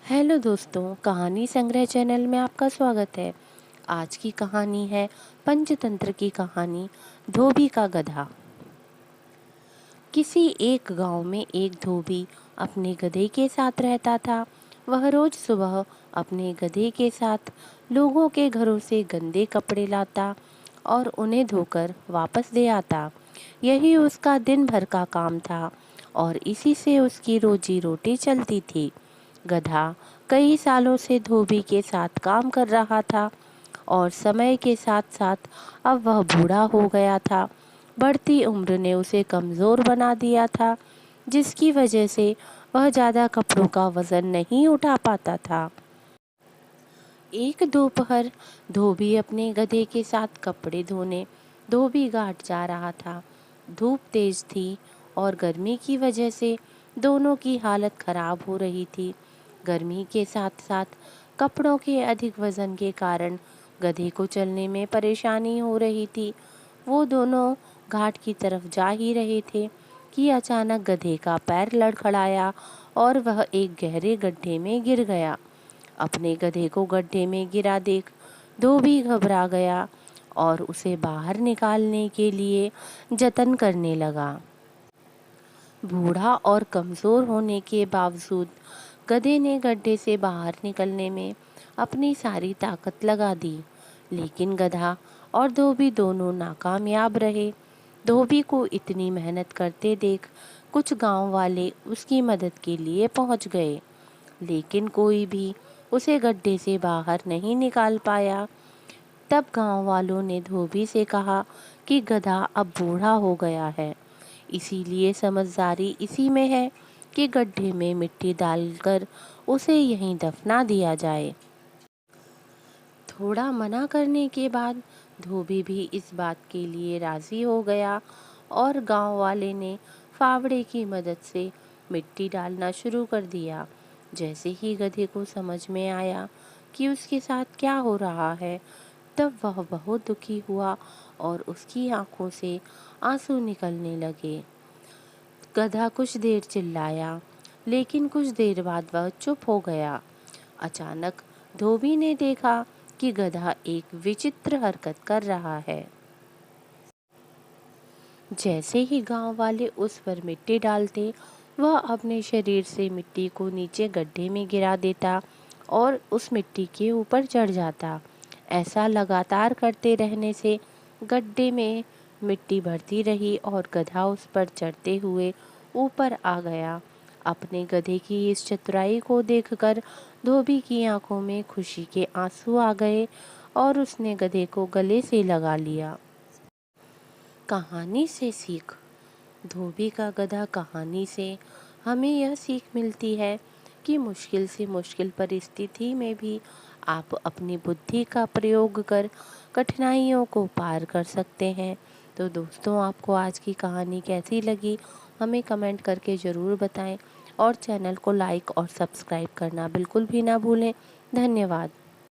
Hello दोस्तों, कहानी संग्रह चैनल में आपका स्वागत है। आज की कहानी है पंचतंत्र की कहानी धोबी का गधा। किसी एक गांव में एक धोबी अपने गधे के साथ रहता था। वह रोज सुबह अपने गधे के साथ लोगों के घरों से गंदे कपड़े लाता और उन्हें धोकर वापस दे आता। यही उसका दिन भर का काम था और इसी से उसकी रोजी रोटी चलती थी। गधा कई सालों से धोबी के साथ काम कर रहा था और समय के साथ साथ अब वह बूढ़ा हो गया था। बढ़ती उम्र ने उसे कमज़ोर बना दिया था, जिसकी वजह से वह ज़्यादा कपड़ों का वज़न नहीं उठा पाता था। एक दोपहर धोबी अपने गधे के साथ कपड़े धोने धोबी घाट जा रहा था। धूप तेज थी और गर्मी की वजह से दोनों की हालत खराब हो रही थी। गर्मी के साथ साथ कपड़ों के अधिक वजन के कारण गधे को चलने में परेशानी हो रही थी। वो दोनों घाट की तरफ जा ही रहे थे कि अचानक गधे का पैर लड़खड़ाया और वह एक गहरे गड्ढे में गिर गया। अपने गधे को गड्ढे में गिरा देख धोबी घबरा गया और उसे बाहर निकालने के लिए जतन करने लगा। बूढ़ा और कमज़ोर होने के बावजूद गधे ने गड्ढे से बाहर निकलने में अपनी सारी ताकत लगा दी, लेकिन गधा और धोबी दोनों नाकामयाब रहे। धोबी को इतनी मेहनत करते देख कुछ गांव वाले उसकी मदद के लिए पहुंच गए, लेकिन कोई भी उसे गड्ढे से बाहर नहीं निकाल पाया। तब गांव वालों ने धोबी से कहा कि गधा अब बूढ़ा हो गया है, इसीलिए समझदारी इसी में है कि गड्ढे में मिट्टी डालकर उसे यहीं दफना दिया जाए। थोड़ा मना करने के बाद धोबी भी इस बात के लिए राजी हो गया और गांव वाले ने फावड़े की मदद से मिट्टी डालना शुरू कर दिया। जैसे ही गधे को समझ में आया कि उसके साथ क्या हो रहा है, तब वह बहुत दुखी हुआ और उसकी आंखों से आंसू निकलने लगे। गधा कुछ देर चिल्लाया, लेकिन कुछ देर बाद वह चुप हो गया। अचानक धोबी ने देखा कि गधा एक विचित्र हरकत कर रहा है। जैसे ही गांव वाले उस पर मिट्टी डालते, वह अपने शरीर से मिट्टी को नीचे गड्ढे में गिरा देता और उस मिट्टी के ऊपर चढ़ जाता। ऐसा लगातार करते रहने से गड्ढे में मिट्टी भरती रही और गधा उस पर चढ़ते हुए ऊपर आ गया। अपने गधे की इस चतुराई को देखकर धोबी की आंखों में खुशी के आंसू आ गए और उसने गधे को गले से लगा लिया। कहानी से सीख। धोबी का गधा कहानी से हमें यह सीख मिलती है कि मुश्किल से मुश्किल परिस्थिति में भी आप अपनी बुद्धि का प्रयोग कर कठिनाइयों को पार कर सकते हैं। तो दोस्तों, आपको आज की कहानी कैसी लगी हमें कमेंट करके ज़रूर बताएं और चैनल को लाइक और सब्सक्राइब करना बिल्कुल भी ना भूलें। धन्यवाद।